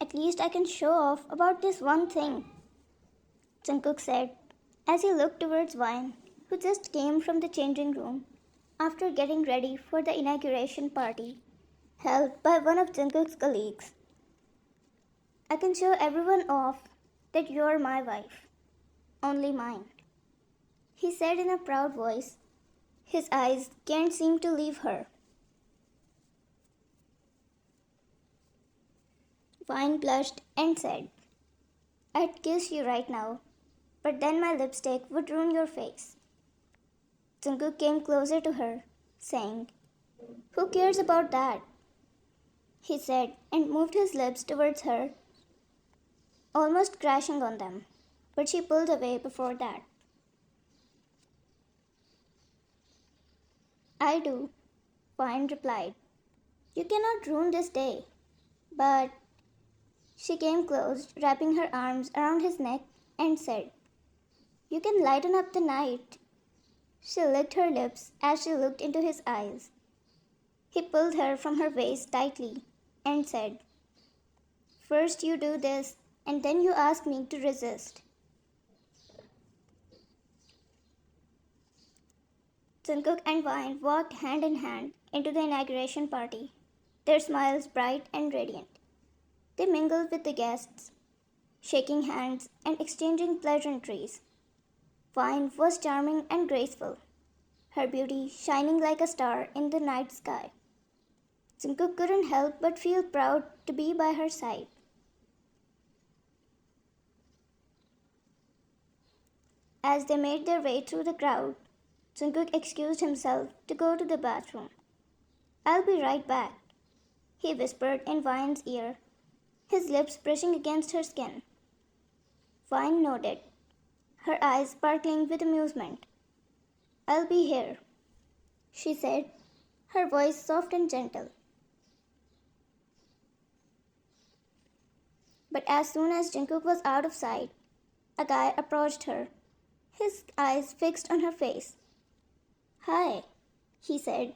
At least I can show off about this one thing, Jungkook said as he looked towards Vine, who just came from the changing room after getting ready for the inauguration party held by one of Jungkook's colleagues. I can show everyone off that you're my wife, only mine, he said in a proud voice. His eyes can't seem to leave her. Vine blushed and said, I'd kiss you right now, but then my lipstick would ruin your face. Jungkook came closer to her, saying, Who cares about that? He said and moved his lips towards her, almost crashing on them, but she pulled away before that. I do, Vine replied. You cannot ruin this day. But she came close, wrapping her arms around his neck, and said, You can lighten up the night. She licked her lips as she looked into his eyes. He pulled her from her waist tightly and said, First you do this, and then you ask me to resist. Jungkook and Vine walked hand in hand into the inauguration party, their smiles bright and radiant. They mingled with the guests, shaking hands and exchanging pleasantries. Vine was charming and graceful, her beauty shining like a star in the night sky. Jungkook couldn't help but feel proud to be by her side. As they made their way through the crowd, Jungkook excused himself to go to the bathroom. I'll be right back, he whispered in Vine's ear, his lips brushing against her skin. Vine nodded, her eyes sparkling with amusement. I'll be here, she said, her voice soft and gentle. But as soon as Jungkook was out of sight, a guy approached her, his eyes fixed on her face. Hi, he said,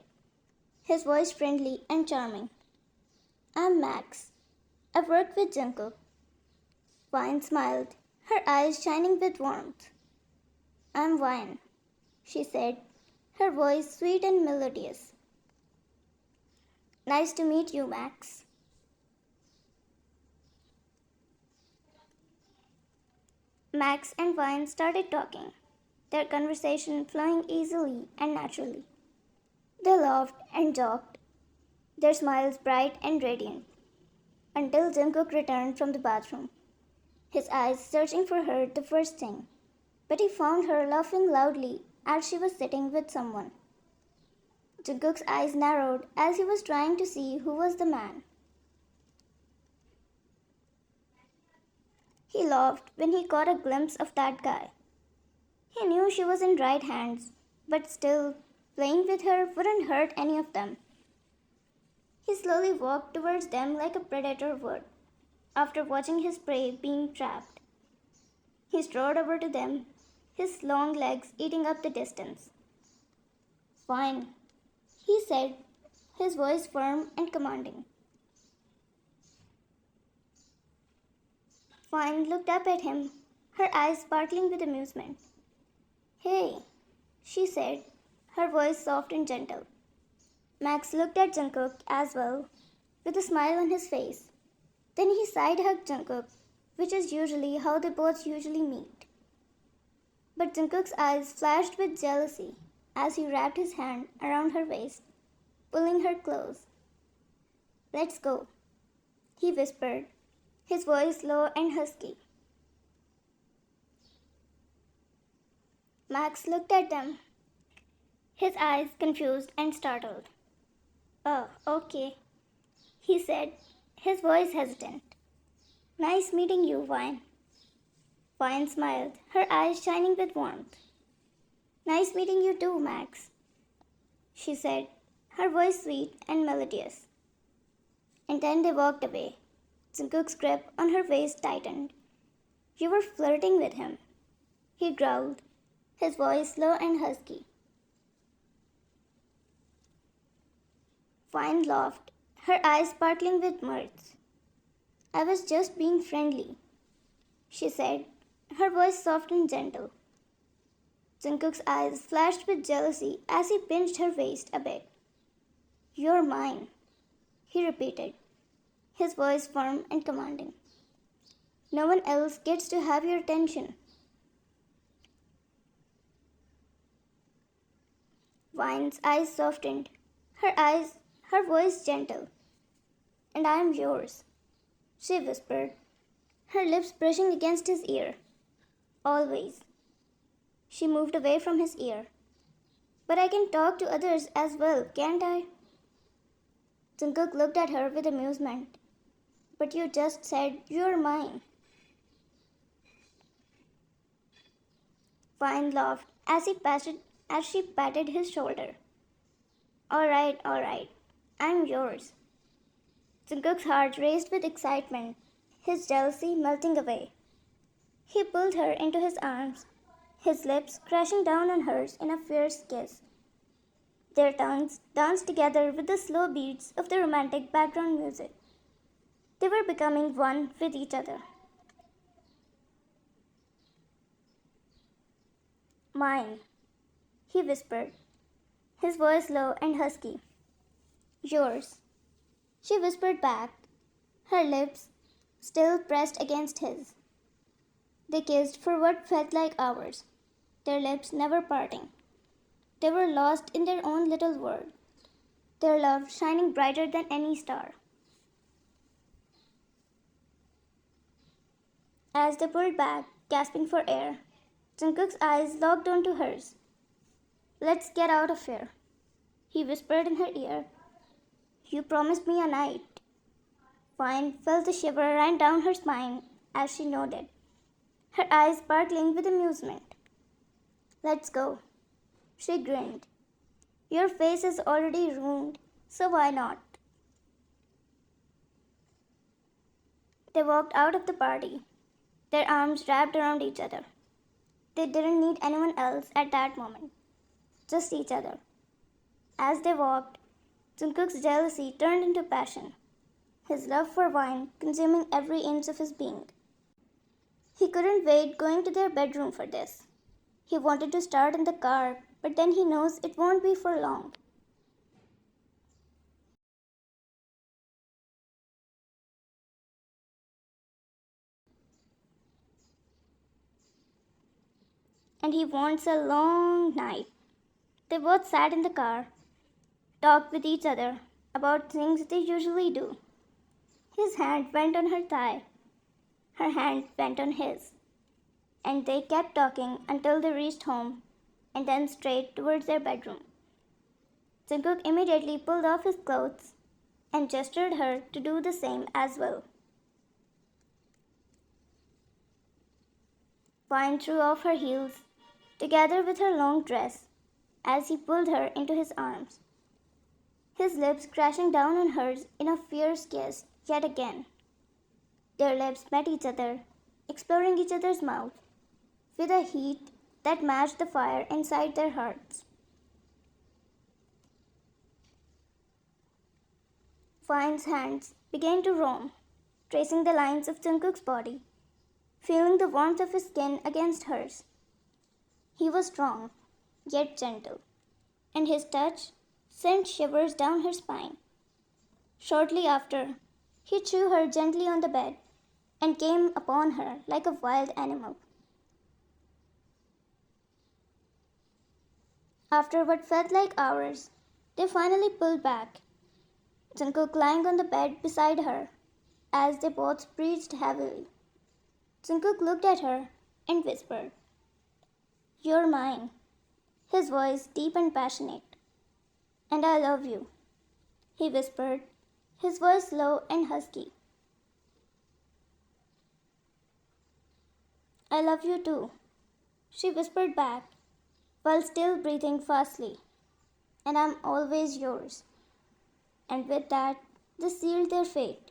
his voice friendly and charming. I'm Max. I've worked with Jungkook. Vine smiled, her eyes shining with warmth. I'm Vine, she said, her voice sweet and melodious. Nice to meet you, Max. Max and Vine started talking, their conversation flowing easily and naturally. They laughed and joked, their smiles bright and radiant, until Jungkook returned from the bathroom, his eyes searching for her the first thing. But he found her laughing loudly as she was sitting with someone. Jungkook's eyes narrowed as he was trying to see who was the man. He laughed when he caught a glimpse of that guy. He knew she was in right hands, but still, playing with her wouldn't hurt any of them. He slowly walked towards them like a predator would, after watching his prey being trapped. He strode over to them, his long legs eating up the distance. Fine, he said, his voice firm and commanding. Fine looked up at him, her eyes sparkling with amusement. Hey, she said, her voice soft and gentle. Max looked at Jungkook as well, with a smile on his face. Then he side-hugged Jungkook, which is usually how they both usually meet. But Jungkook's eyes flashed with jealousy as he wrapped his hand around her waist, pulling her close. Let's go, he whispered, his voice low and husky. Max looked at them, his eyes confused and startled. Oh, okay, he said, his voice hesitant. Nice meeting you, Vine. Vine smiled, her eyes shining with warmth. Nice meeting you too, Max, she said, her voice sweet and melodious. And then they walked away. Jungkook's grip on her waist tightened. You were flirting with him, he growled, his voice low and husky. Vine laughed, her eyes sparkling with mirth. I was just being friendly, she said, her voice soft and gentle. Jungkook's eyes flashed with jealousy as he pinched her waist a bit. You're mine, he repeated, his voice firm and commanding. No one else gets to have your attention. Vine's eyes softened, her voice gentle. And I am yours, she whispered, her lips brushing against his ear. Always. She moved away from his ear. But I can talk to others as well, can't I? Jungkook looked at her with amusement. But you just said you're mine. Vine laughed as she patted his shoulder. All right. I'm yours. Jungkook's heart raced with excitement, his jealousy melting away. He pulled her into his arms, his lips crashing down on hers in a fierce kiss. Their tongues danced together with the slow beats of the romantic background music. They were becoming one with each other. Mine, he whispered, his voice low and husky. Yours, she whispered back, her lips still pressed against his. They kissed for what felt like hours, their lips never parting. They were lost in their own little world, their love shining brighter than any star. As they pulled back, gasping for air, Jungkook's eyes locked onto hers. Let's get out of here, he whispered in her ear. You promised me a night. Vine felt a shiver run down her spine as she nodded, her eyes sparkling with amusement. Let's go, she grinned. Your face is already ruined, so why not? They walked out of the party, their arms wrapped around each other. They didn't need anyone else at that moment, just each other. As they walked, Jungkook's jealousy turned into passion, his love for Vine consuming every inch of his being. He couldn't wait going to their bedroom for this. He wanted to start in the car, but then he knows it won't be for long. And he wants a long night. They both sat in the car, talked with each other about things they usually do. His hand went on her thigh, her hand went on his, and they kept talking until they reached home and then straight towards their bedroom. Jungkook immediately pulled off his clothes and gestured her to do the same as well. Vine threw off her heels together with her long dress as he pulled her into his arms, his lips crashing down on hers in a fierce kiss yet again. Their lips met each other, exploring each other's mouth, with a heat that matched the fire inside their hearts. Vine's hands began to roam, tracing the lines of Jungkook's body, feeling the warmth of his skin against hers. He was strong, yet gentle, and his touch sent shivers down her spine. Shortly after, he threw her gently on the bed and came upon her like a wild animal. After what felt like hours, they finally pulled back, Jungkook lying on the bed beside her as they both breathed heavily. Jungkook looked at her and whispered, You're mine, his voice deep and passionate. And I love you, he whispered, his voice low and husky. I love you too, she whispered back while still breathing fastly. And I'm always yours. And with that, they sealed their fate,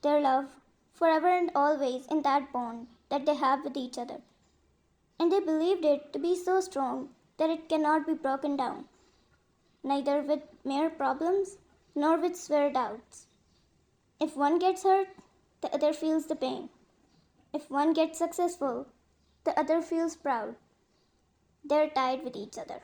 their love, forever and always in that bond that they have with each other. And they believed it to be so strong that it cannot be broken down, neither with mere problems nor with swear doubts. If one gets hurt, the other feels the pain. If one gets successful, the other feels proud. They're tied with each other.